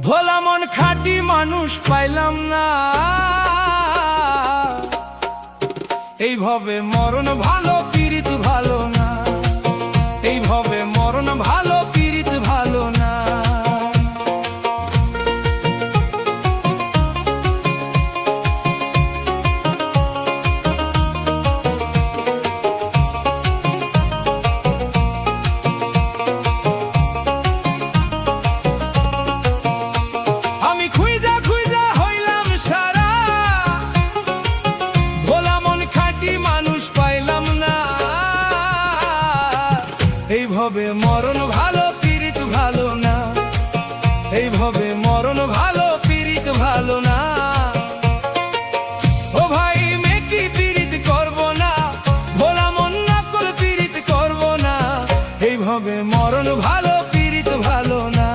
ভোলা মন খাঁটি মানুষ পাইলাম না, এইভাবে মরণ ভালো পীড়িত ভালো না, এইভাবে মরণ ভালো পীড়িত ভালো না। এইভাবে মরণ ভালো পীড়িত ভালো না, এইভাবে মরণ ভালো পীড়িত ভালো না। ও ভাই মেকি পীড়িত করব না, ভোলা মন নকল পীড়িত করব না, এইভাবে মরণ ভালো পীড়িত ভালো না।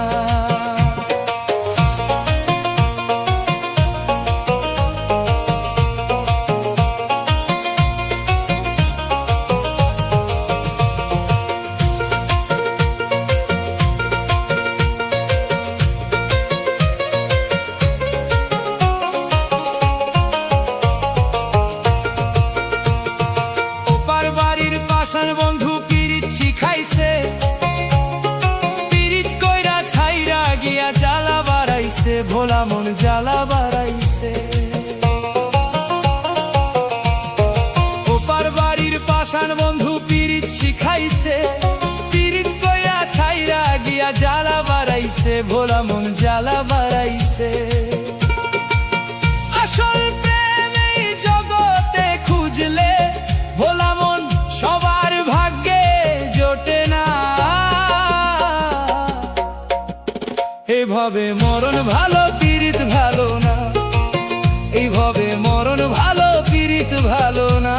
বন্ধু পীড়িত শিখাইছে, পীড়িত কইরা ছাইরা গিয়া জ্বালা বাড়াইছে, ভোলা মন জ্বালা বাড়াইছে। ওপার বাড়ির পাষাণ বন্ধু পীড়িত শিখাইছে, পীড়িত কইরা ছাইরা গিয়া জ্বালা বাড়াইছে, ভোলা মন জ্বালা বাড়াইছে। আসল প্রেম এই জগতে খুঁজলে ভোলা মন সবার ভাগ্যে জোটে না, এইভাবে মরণ ভালো পীড়িত ভালো না, এইভাবে মরণ ভালো পীড়িত ভালো না।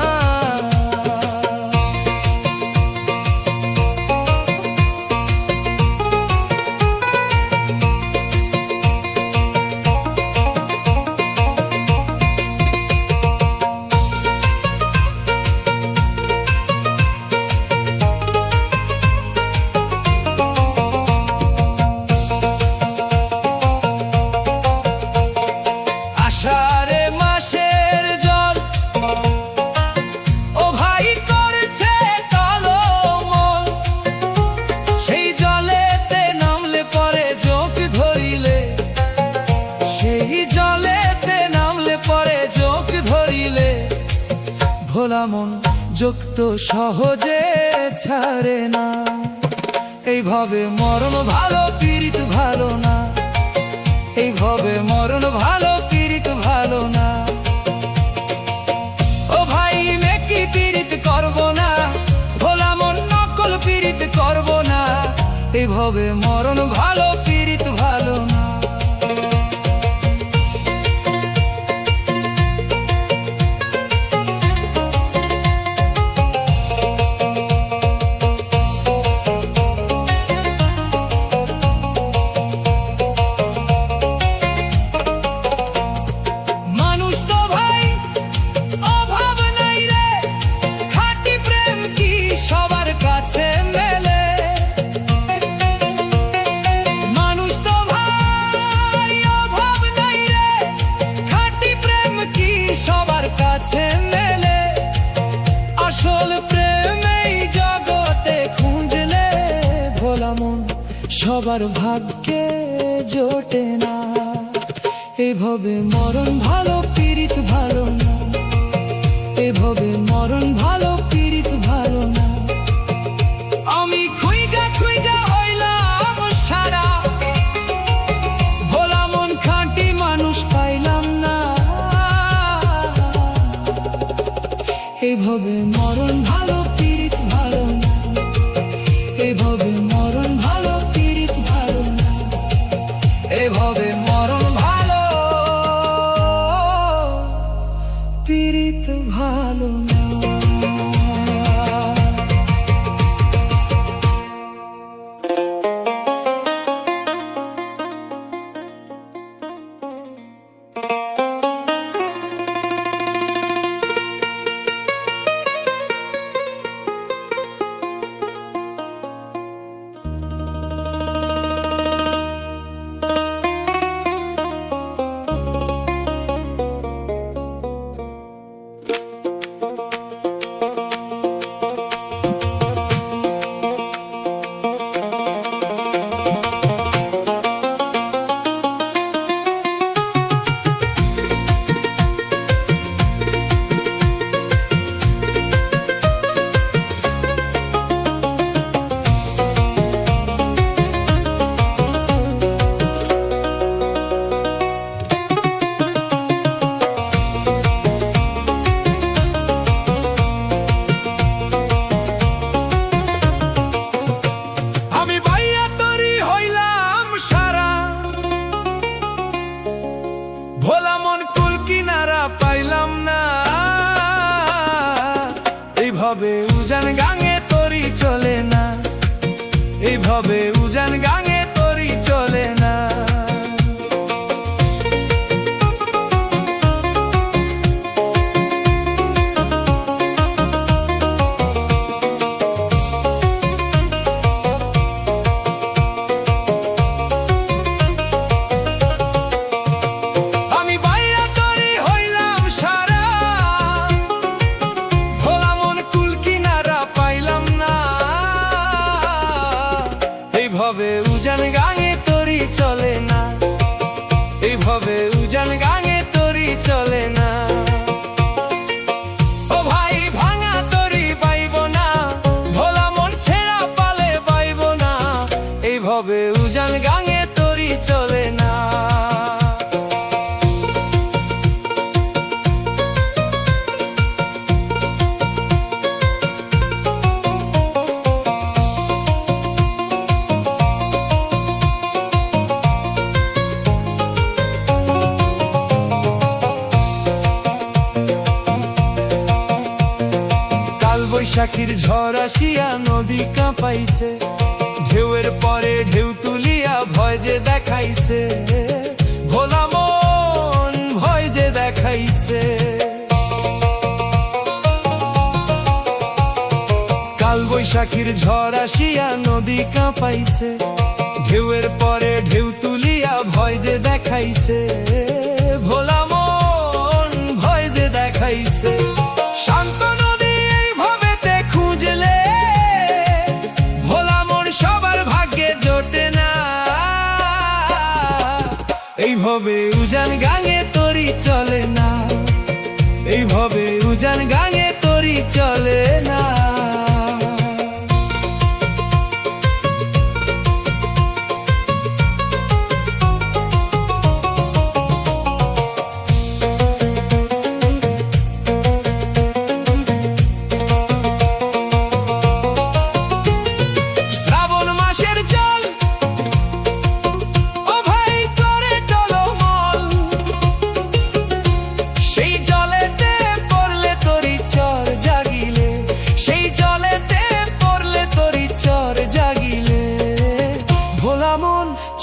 আষাঢ়ে মাসের জল ও ভাই করছে টলমল, সেই জলেতে নামলে পরে চোখ ধরিলে, সেই জলেতে নামলে পরে চোখ ধরিলে, ভোলা মন চোখ তো সহজে ছাড়ে না, এইভাবে মরণ ভালো পীড়িত ভালো না, এইভাবে মরণ ভালো পীড়িত ভালো না। ও ভাই মেকি পীড়িত করব না, ভোলা মন নকল পীড়িত করব না, এইভাবে মরণ ভালো পীড়িত ভালো না। আসল প্রেম এই জগতে খুঁজলে ভোলা মন সবার ভাগ্যে জোটে না, এইভাবে মরণ ভালো পীড়িত ভালো না, এইভাবে মরণ ভালো পীড়িত ভালো না, এইভাবে মরণ ভালো পীড়িত ভালো না, এইভাবে মরণ ভালো পীড়িত ভালো না। ভোলা মন কুল কিনারা পাইলাম না, এইভাবে উজান গাঙে তরি চলে না, এইভাবে উজান গাঙে তরি চলে না। এইভাবে উজান গাঙে তরি চলে না, এইভাবে উজান গাঙে তরি চলে না। ও ভাই ভাঙা তরি পাইব না, ভোলা মন ছেঁড়া পালে পাইব না, এইভাবে উজান গাঙে তরি চলে না। বৈশাখীর ঝড় আসিয়া নদী কাঁপাইছে, ঢেউয়ের পরে ঢেউ তুলিয়া ভয় যে দেখাইছে, ভোলা মন ভয় যে দেখাইছে। কাল বৈশাখীর ঝড় আসিয়া নদী কাঁপাইছে, ঢেউয়ের পরে ঢেউ তুলিয়া ভয় যে দেখাইছে, ভোলা মন ভয় যে দেখাইছে। শান্ত এইভাবে উজান গাঙে তরি চলে না, এইভাবে উজান গাঙে তরি চলে না।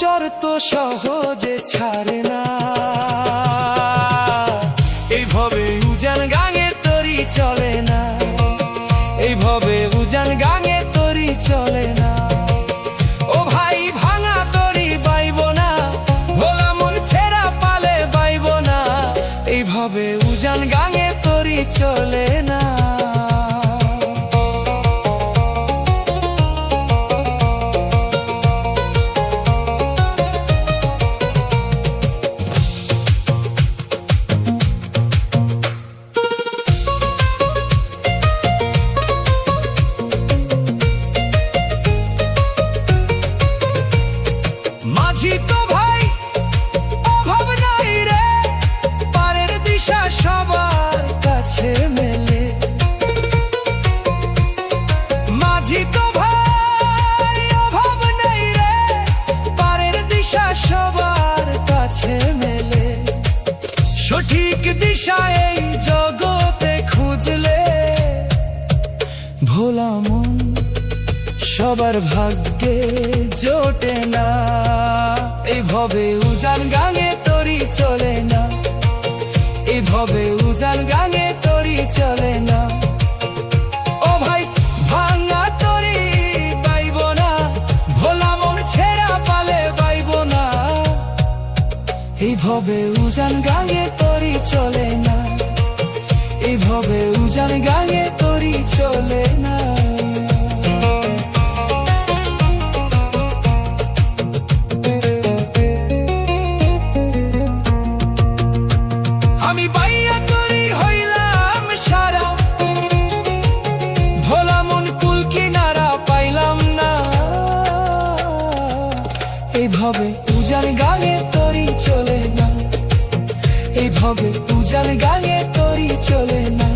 চর তো সহজে ছাড়ে না, এইভাবে উজান গাঙে তরি চলে না, এইভাবে উজান গাঙে তরি চলে না। ও ভাই ভাঙা তরি বাইব না, ভোলা মন ছেঁড়া পালে বাইব না, এইভাবে উজান গাঙে তরি চলে না। মাঝি তো ভাই অভাব নাই রে, পারের দিশা সবার কাছে মেলে। সঠিক দিশা এই জগতে খুঁজলে ভোলা মন সবার ভাগ্যে জোটে না। এইভাবে উজান গাঙে তরি চলে না, এইভাবে উজান গাঙে তরি চলে না। ও ভাই ভাঙা তরি বাইব না, ভোলা মন ছেঁড়া পালে বাইব না। এইভাবে উজান গাঙে তরি চলে না, এইভাবে উজান গাঙে তরি চলে না। আমি বাইয়া তরি হইলাম সারা, ভোলা মন কুল কিনারা পাইলাম না। এইভাবে উজান গাঙে তরি চলে না, এইভাবে উজান গাঙে তরি চলে না,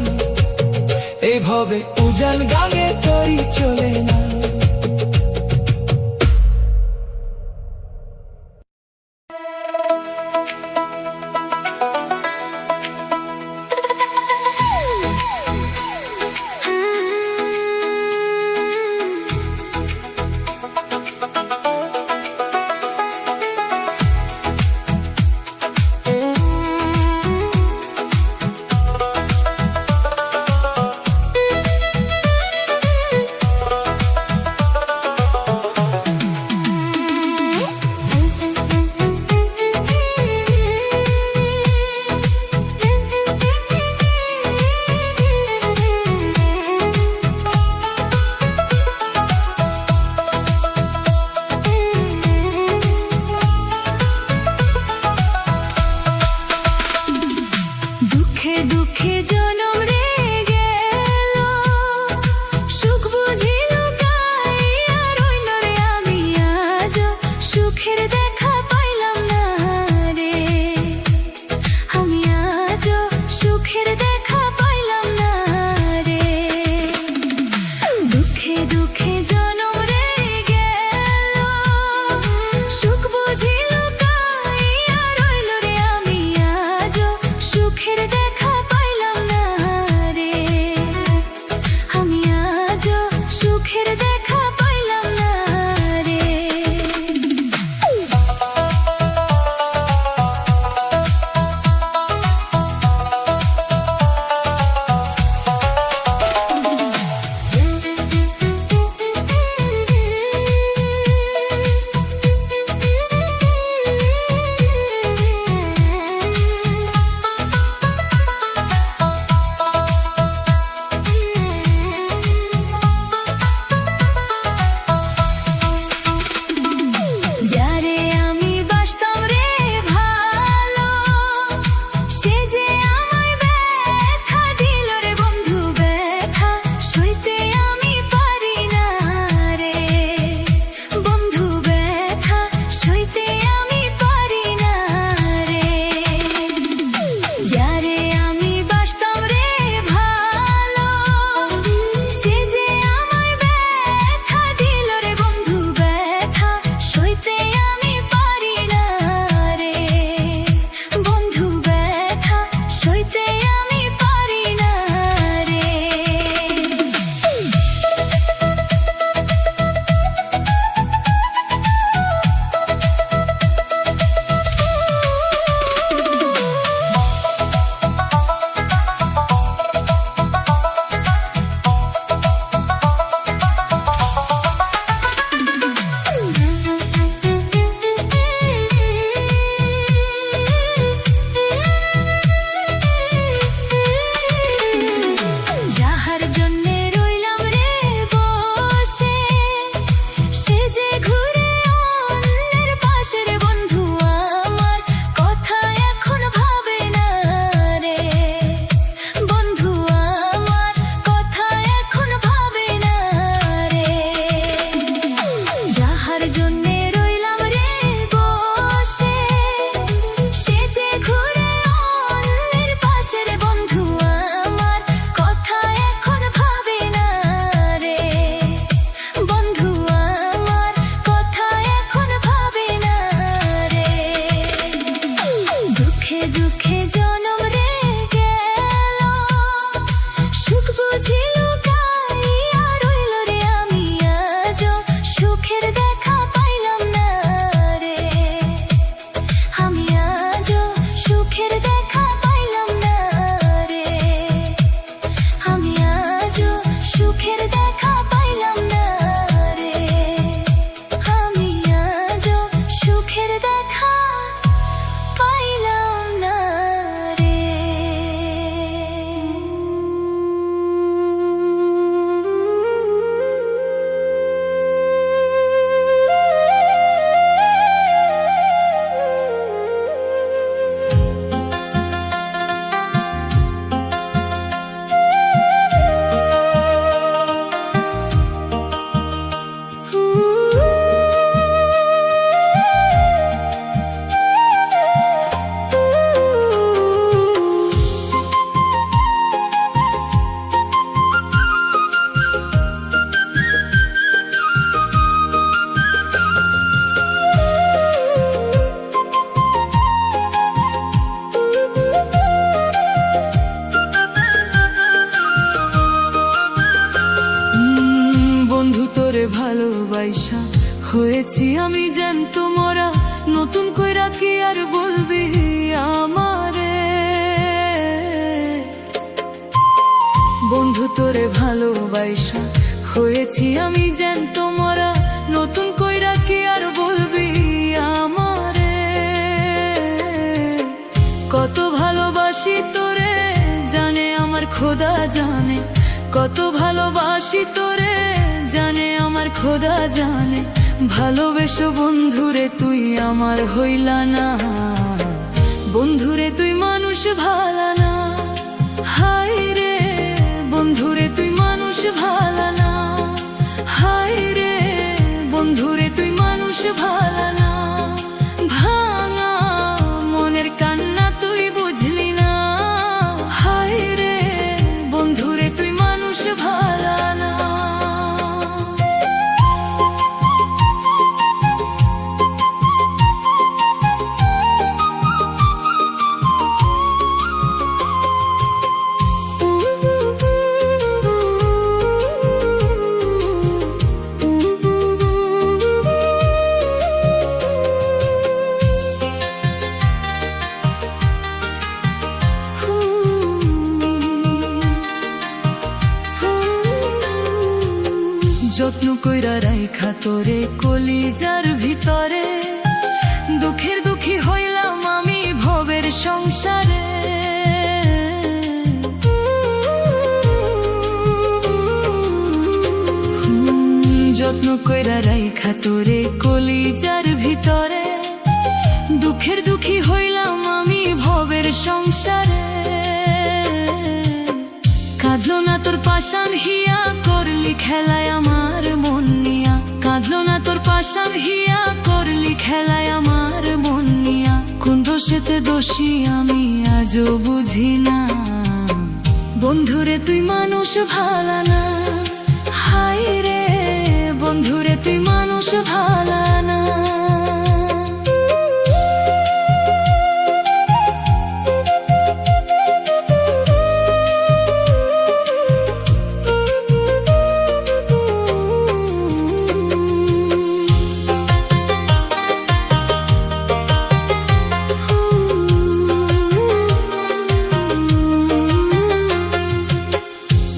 এইভাবে উজান গাঙে তরি চলে না। হয়েছি আমি জ্যান্ত মরা, নতুন কইরা কি আর বলবি আমারে? বন্ধু তোরে ভালোবাসা হয়েছি আমি জ্যান্ত মরা, নতুন কইরা কি আর বলবি আমারে? কত ভালোবাসি তোরে জানে আমার খোদা জানে, কত ভালোবাসি তোরে জানে আমার খোদা জানে। ভালোবেসো বন্ধুরে তুই আমার হইলা না, বন্ধুরে তুই মানুষ ভালা না। হায় রে বন্ধুরে তুই মানুষ ভালা না, হায় রে বন্ধুরে তুই মানুষ ভালা না। ভাঙা মনের কান্না তুই বুঝলি না, হায় রে বন্ধুরে তুই মানুষ ভালা না। যত্ন কইরা রাইখা তোরে কলিজার ভিতরে, দুঃখের দুঃখী হইলাম আমি ভবের সংসারে। যত্ন কইরা রাইখা তোরে কলিজার ভিতরে, দুঃখের দুঃখী হইলাম আমি ভবের সংসারে। কাঁদলো না তোর পাষাণ হিয়া, করলি খেলায় আমার মন নিয়া। কাঁদলো না তোর পাষাণ হিয়া, করলি খেলায় আমার মন নিয়া। কোন দোষেতে দোষী আমি আজও বুঝি না, বন্ধুরে তুই মানুষ ভালা না। হায় রে বন্ধুরে তুই মানুষ ভালা না।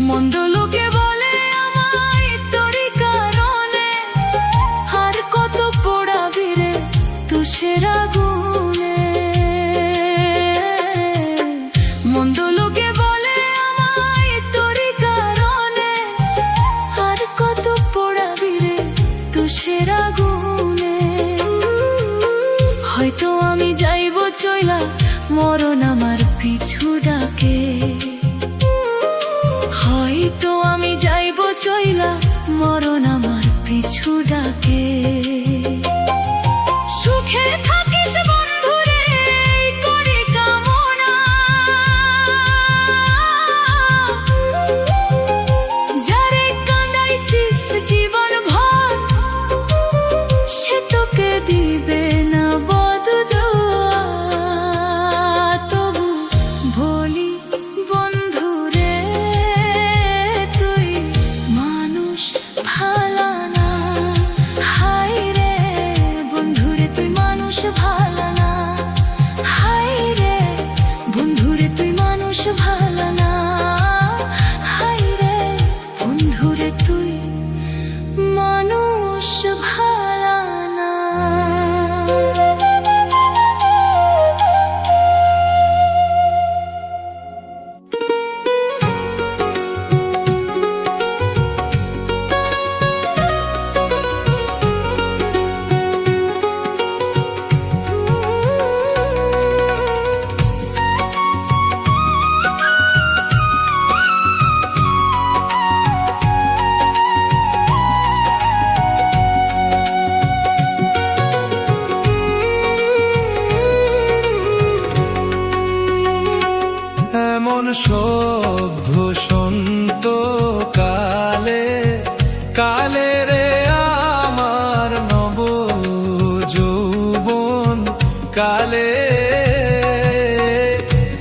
মন্দ লোকে বলে আমায় তোরই কারণে, আর কত পোড়াবি রে তুষের আগুনে। মন্দ লোকে বলে আমায় তোরই কারণে, আর কত পোড়াবি রে তুষের আগুনে। হয়তো আমি যাইব চইলা, মরণ আমার পিছু ডাকে। হয়তো আমি যাইব চইলা, মরণ আমার পিছু ডাকে। সুখে থাকিস বন্ধুরে এই করি কামনা, যারে কাঁদাইছিস জীবন ভর, সে তোকে দিবে না বদদোয়া। তবু বলি বন্ধুরে তুই মানুষ ভালা না। হায় রে বন্ধুরে তুই মানুষ ভালা না, হায় রে বন্ধুরে তুই মানুষ ভালা না, হায় রে বন্ধুরে তুই মানুষ ভালা না। এমন সভ্য সন্ত কালে, কালে রে আমার নব যৌবন কালে।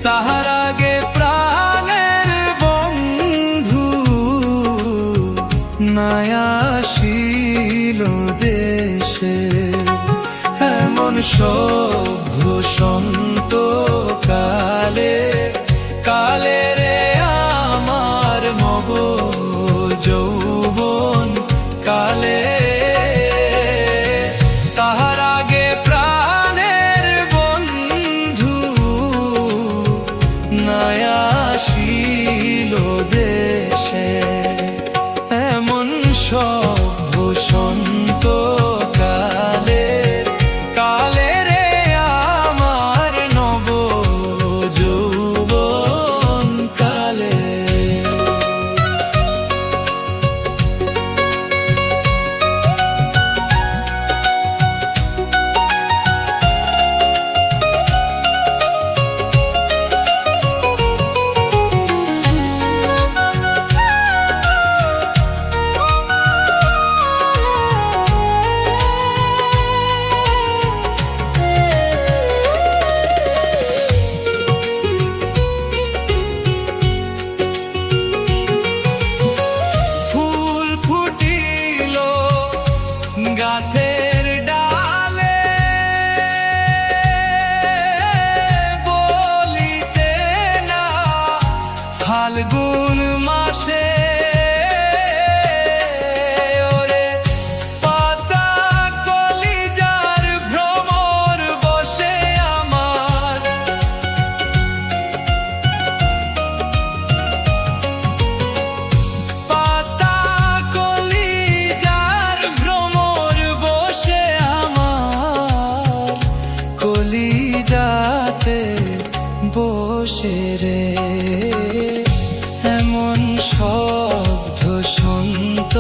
তাহার আগে প্রাণের বন্ধু নাই আসিল দেশ সভ্য সন্ত কালে কালে রে আমার নব যৌবন কালে তাহার আগে প্রাণের বন্ধু নায়া আসিল দেশে এমন সভ্য সন্ত কালে কালে রে আমার নব যৌবন কালে গাছের ডালে বলিতে না ফাল্গুন মাসে ওরে পাতা কলিজার ভ্রমর বসে আমার পাতা কলিজার ভ্রমর বসে আমার কলিজাতে বসে রে এমন শব্দ সন্ত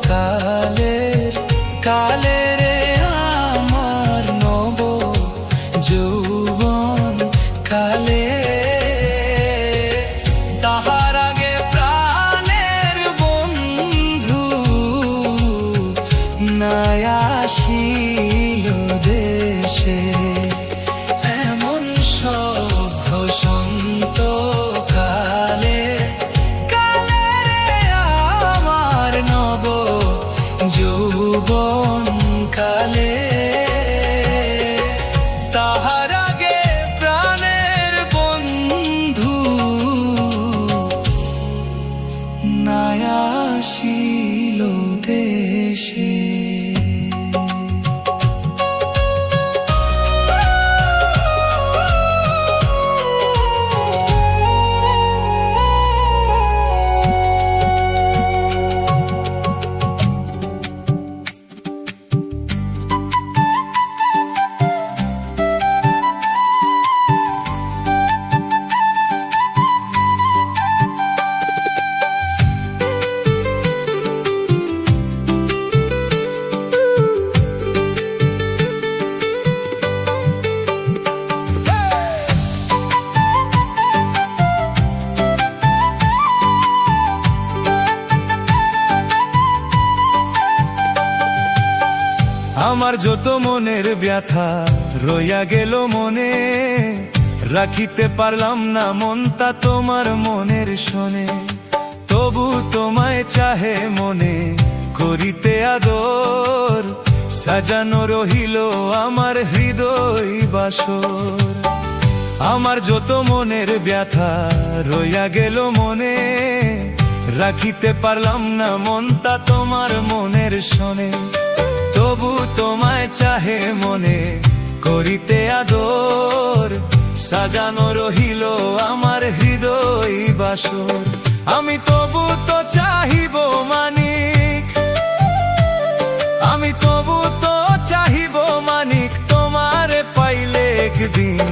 কালের কালে রে আমার নব যৌবন কালে তাহার আগে প্রাণের বন্ধু নায়া আসিল দেশে এমন সভ্য সন্ত কালে কালে রে আমার নব যৌবন কালে তাহার আগে প্রাণের বন্ধু নায়া আসিল দেশে আমার যত মনের ব্যথা রইয়া গেল মনে রাখিতে পারলাম না মনটা তোমার মনের শোনে তবু তোমায় চাহে মনে করিতে আদর সাজানো রহিল আমার হৃদয় বাসর আমার যত মনের ব্যথা রইয়া গেল মনে রাখিতে পারলাম না মনটা তোমার মনের শোনে তবু তোমায় চাহে মনে করিতে আদর সাজানো রহিল আমার হৃদয় বাসর আমি তবু তো চাহিব মানিক আমি তবু তো চাহিব মানিক তোমারে পাইলে একদিন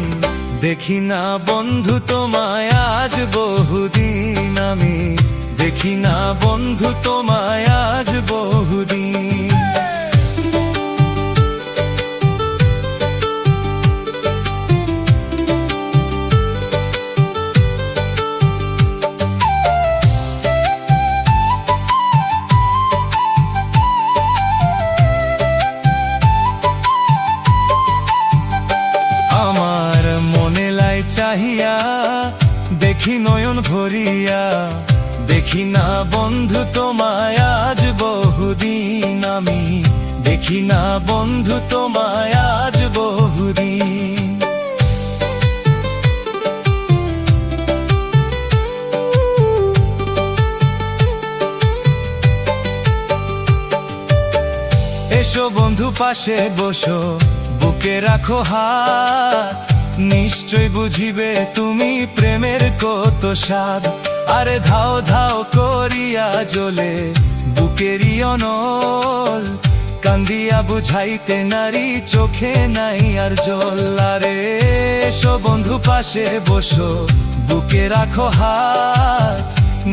দেখি না বন্ধু তোমায় আজ বহুদিন আমি দেখি না বন্ধু তোমায় আজ বহুদিন চাহিয়া দেখি নয়ন ভরিয়া দেখি না বন্ধু তোমায় আজ বহুদিন আমি দেখি না বন্ধু তোমায় আজ বহুদিন। এসো বন্ধু পাশে বসো, বুকে রাখো হাত, নিশ্চয় বুঝিবে তুমি প্রেমের কত স্বাদ। আরে ধাও ধাও করিয়া জ্বলে বুকেরই অনল, কান্দিয়া বুঝাইতে নারী চোখে নাই আর জল। আরে এসো বন্ধু পাশে বসো, বুকে রাখো হাত,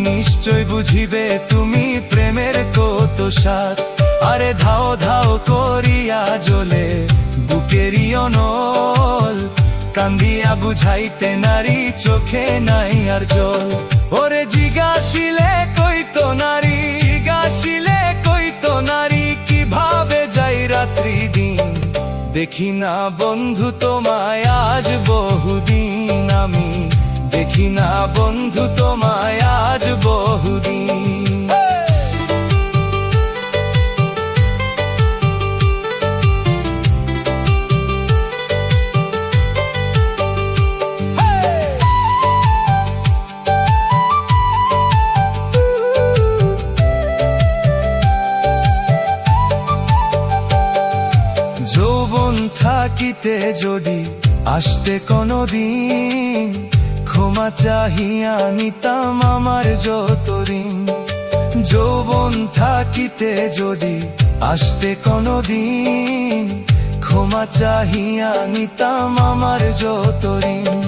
নিশ্চয় বুঝিবে তুমি প্রেমের কত স্বাদ। আরে ধাও ধাও করিয়া জ্বলে বুকেরই অনল, কান্দিয়া বুঝাইতে নারী চোখে নাই আর জল। ওরে জিজ্ঞাসিলে কইতো নারী, জিজ্ঞাসিলে কইতো নারী, কিভাবে যাই রাত্রি দিন। দেখি না বন্ধু তোমায় আজ বহুদিন, আমি দেখি না বন্ধু তোমায় আজ বহুদিন। যৌবন থাকিতে যদি আসতে কোনদিন, ক্ষমা চাহিয়া নিতাম আমার যত ঋণ। যৌবন থাকিতে যদি আসতে কোনদিন, ক্ষমা চাহিয়া নিতাম আমার যত ঋণ।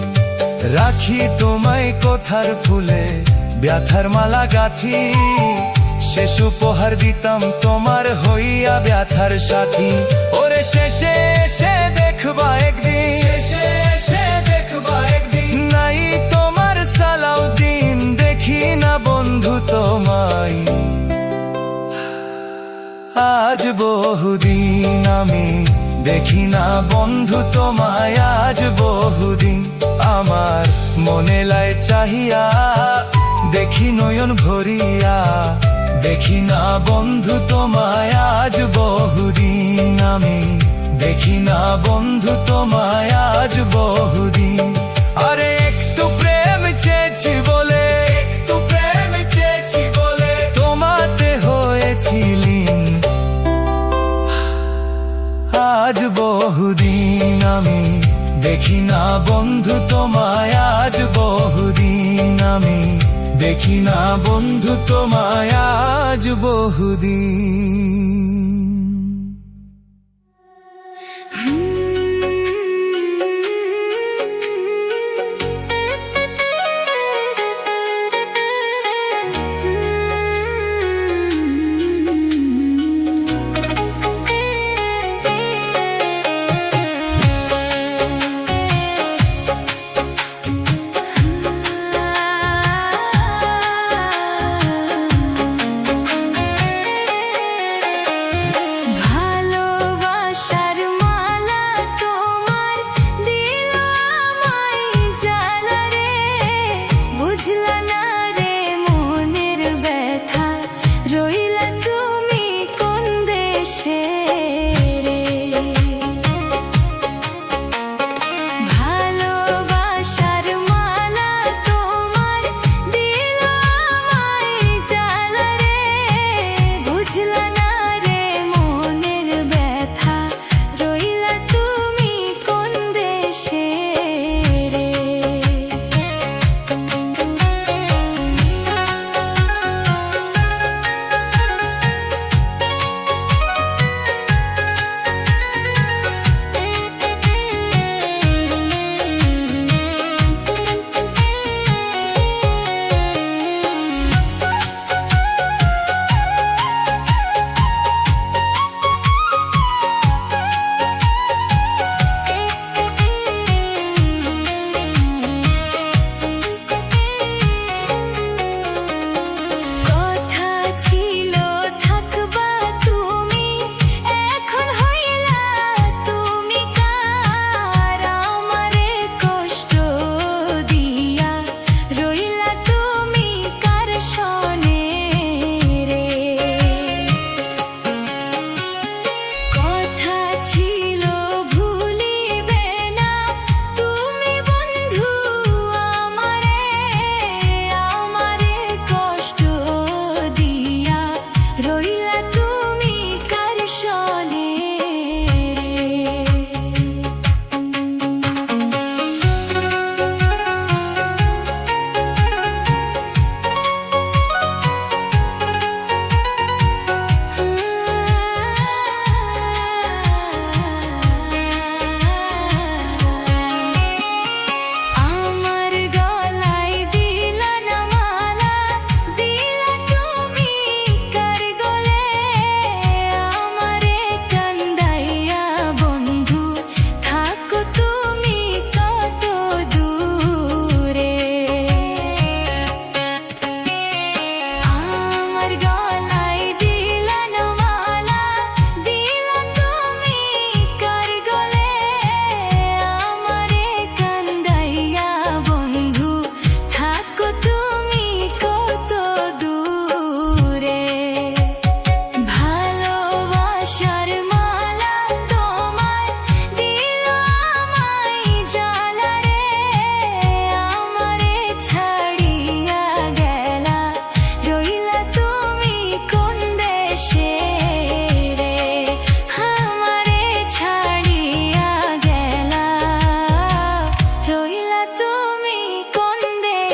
রাখি তোমায় কথার ফুলে ব্যথার মালা গাথি, শেষ উপহার দিতাম তোমার হইয়া ব্যথার সাথী। ওরে শেষে এসে দেখবা একদিন, শেষে এসে দেখবা একদিন, নাই তোমার সালাউদ্দিন। দেখি না বন্ধু তোমায় আজ বহুদিন, আমি দেখি না বন্ধু তোমায় আজ বহুদিন। আমার মনে লাই চাহিয়া দেখি নয়ন ভরিয়া, দেখি না বন্ধু তোমায় আজ বহুদিন, আমি দেখি না বন্ধু তোমায় আজ বহুদিন। আরে একটু প্রেম চেয়েছি বলে, একটু প্রেম চেয়েছি বলে তোমাতে হয়েছি লীন। আজ বহুদিন আমি দেখি না বন্ধু তোমায় আজ বহুদিন, আমি দেখি না বন্ধু তোমায় আজ বহুদিন।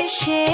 এসে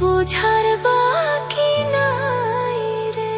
বোঝার বাকি নাই রে।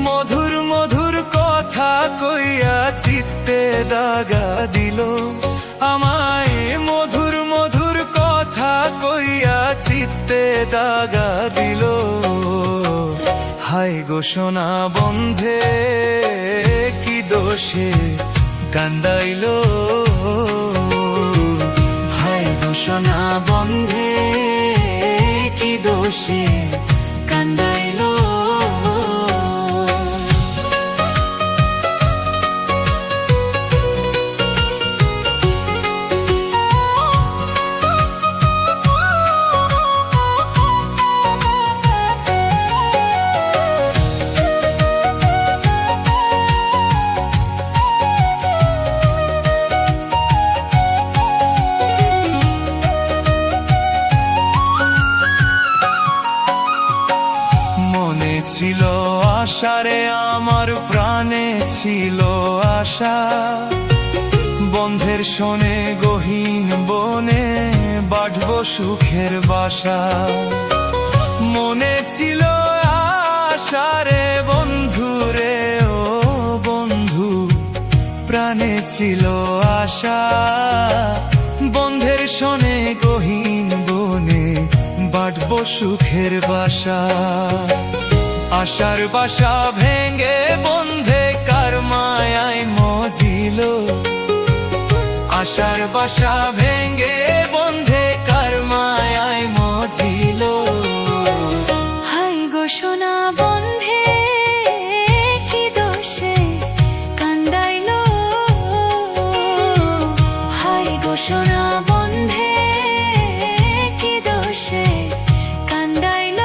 মধুর মধুর কথা কইয়া চিত্তে দাগা দিল আমায়, মধুর মধুর কথা কইয়া চিত্তে দাগা দিল। হায় গো সোনা বন্ধে কি দোষে কান্দাইল, হায় গো সোনা বন্ধে কি দোষে কান্দাইল। ছিল আশারে আমার প্রাণে ছিল আশা, বন্ধের শোনে গহীন বনে বাঁধব সুখের বাসা। মনে ছিল আশারে বন্ধু রে ও বন্ধু, প্রাণে ছিল আশা, বন্ধের শোনে গহীন বনে বাঁধব সুখের বাসা। আশার বাসা ভেঙে বন্ধে কার মায়ায় মজিল, আশার বাসা ভেঙে বন্ধে কার মায়ায় মজিল। হায় গো সোনা বন্ধে কি দোষে কান্দাইল, হায় গো সোনা বন্ধে কি দোষে কান্দাইল।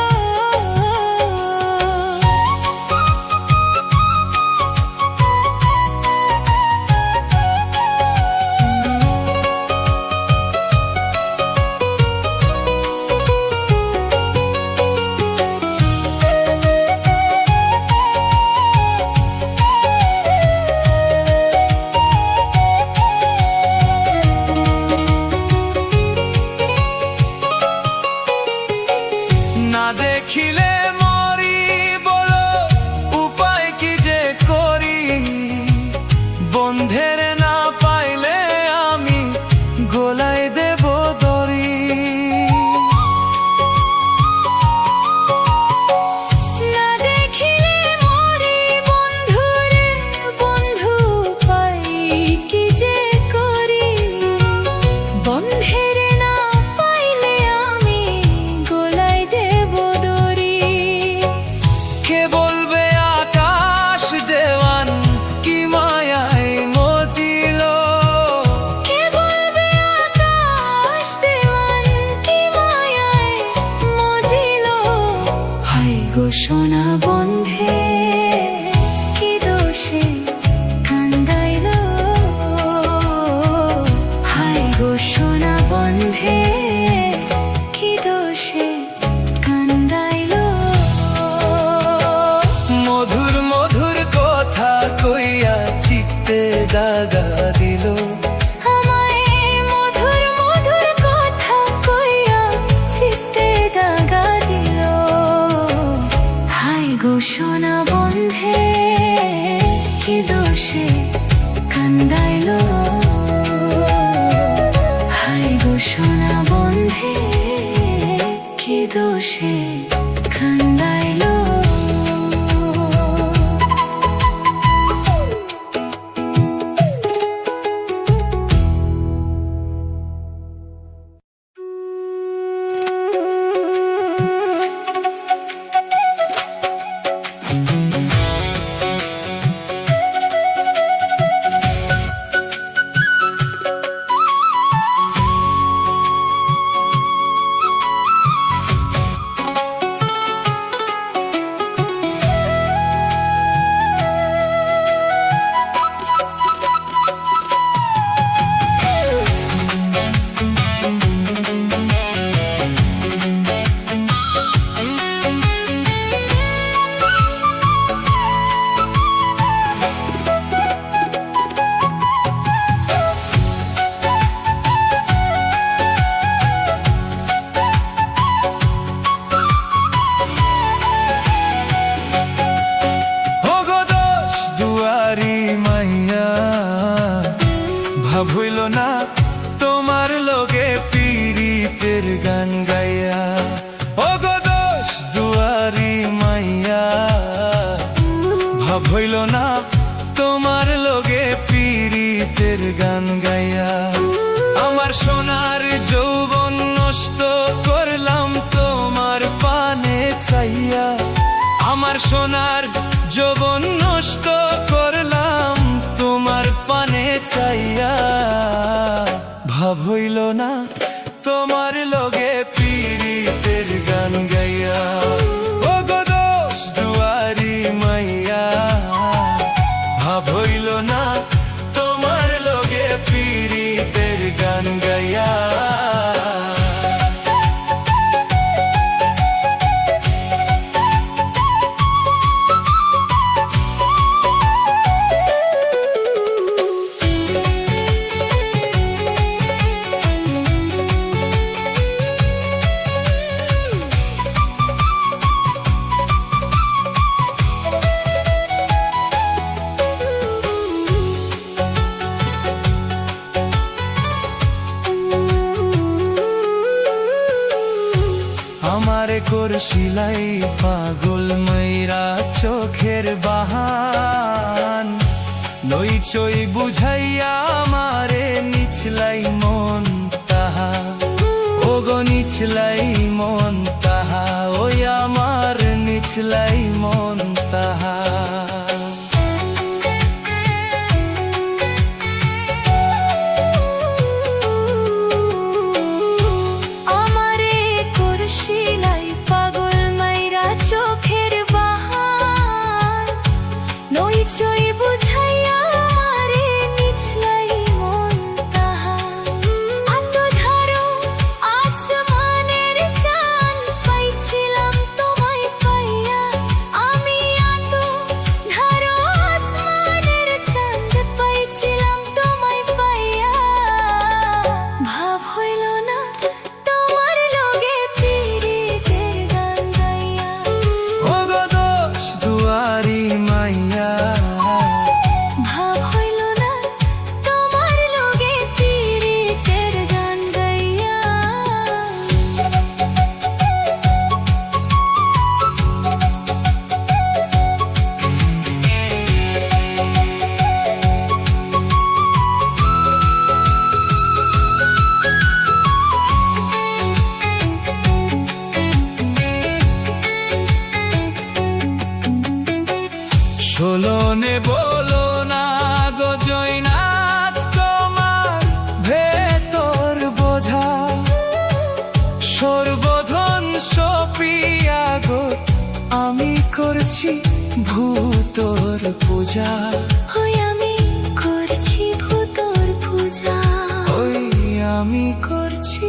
না দেখিলে মরি বলো উপায় কি যে করি, বন্ধের না পাইলে আমি গলায় দেব দড়ি। না দেখিলে মরি বন্ধুরে বন্ধু পাই কি যে করি, বন্ধের না পাইলে আমি গলায় দেব দড়ি। কে বলবে আকাশ দেওয়ান কি মায়ায় মজিল, কে বলবে আকাশ দেওয়ান কি মায়ায় মজিল। হায় গো সোনা বন্ধে কি দোষে কান্দাইল, হায় গো সোনা বন্ধে কি দোষে কান্দাইল। মধুর মধুর কথা কইয়া চিত্তে দাগা দিল, আমায় মধুর মধুর কথা কইয়া চিত্তে দাগা দিল। হায় গো সোনা বন্ধে কি দোষে কান্দাইল, হায় গো সোনা বন্ধে কি দোষে কান্দাইল। ভাব হইল না তোমার লগে পীড়িতের গান গাইয়া। ও গো দোষ দুয়ারি মাইয়া, ভাব হইল না তোমার লগে পীড়িতের গান গাইয়া। আমার সোনার যৌবন নষ্ট করলাম তোমার পানে চাইয়া। আমার সোনার যৌবন নষ্ট করলাম তোমার পানে চাইয়া। ভাব হইল না তোমার লগে পীড়িতের গান গাইয়া। ও গো দোষ দুয়ারি মাইয়া, ভাব হইল না তোমার লগে পীড়িতের গান গাইয়া। আমারে করছিলাই পাগল মাইরা চোখের বাহান, নই চই বুঝাইয়া আমারে নিচলাই মন তাহা। ও গো নিচলাই মন তাহা, ওই আমার নিচলাই মন তাহা। চই বুঝাইয়া আমারে নিচলাই মন তাহা। এত ধারো আসমানের চাঁদ পাইছিলাম তোমায় পাইয়া। আমি এত ধারো আসমানের চাঁদ পাইছিলাম তোমায় পাইয়া। ভাব হইল না তোমার লগে পীড়িতের গান গাইয়া। ও গো দোষ দুয়ারি মাইয়া, ভাব হইল না তোমার লগে পীড়িতের গান গাইয়া। শোলনে বলো না গো জয়নাথ তোমার ভেতর বোঝা। সর্বধন সপিয়া গো আমি করছি ভূতর পূজা। ওই আমি করছি ভূতর পূজা। ওই আমি করছি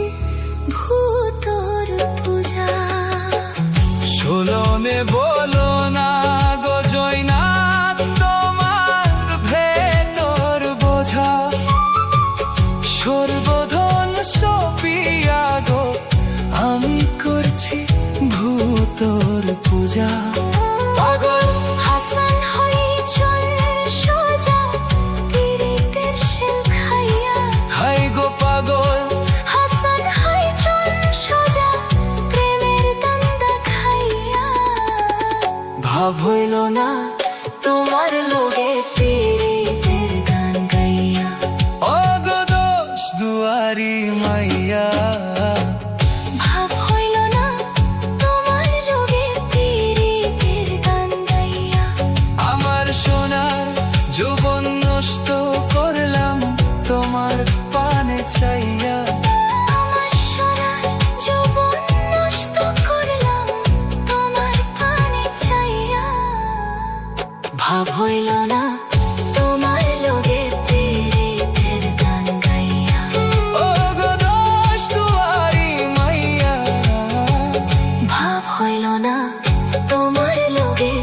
ভূতর পূজা। শোলনে বলো না গো জয়নাথ তোমার ভেতর বোঝা। সর্বধন সপিয়া গো আমি করছি ভূতর পূজা। পাগল হাসান হই চল সোজা পীড়িতের শেল খাইয়া। হাই গো পাগল হাসান হই চল সোজা প্রেমের দান্দা খাইয়া। ভাব হইল না তোমার লগে পীড়িতের গান গাইয়া। ও গো দোষ দুয়ারি মাইয়া, ভাব হইল না তোমার লগে পীড়িতের গান গাইয়া। আমার সোনার যৌবন নষ্ট করলাম তোমার পানে চাইয়া। আমার সোনার যৌবন নষ্ট করলাম তোমার পানে চাইয়া। ভাব হইল না তোমার লগে পীড়িতের গান গাইয়া। ও গো দোষ দুয়ারি মাইয়া, ভাব হইল না তোমার লগে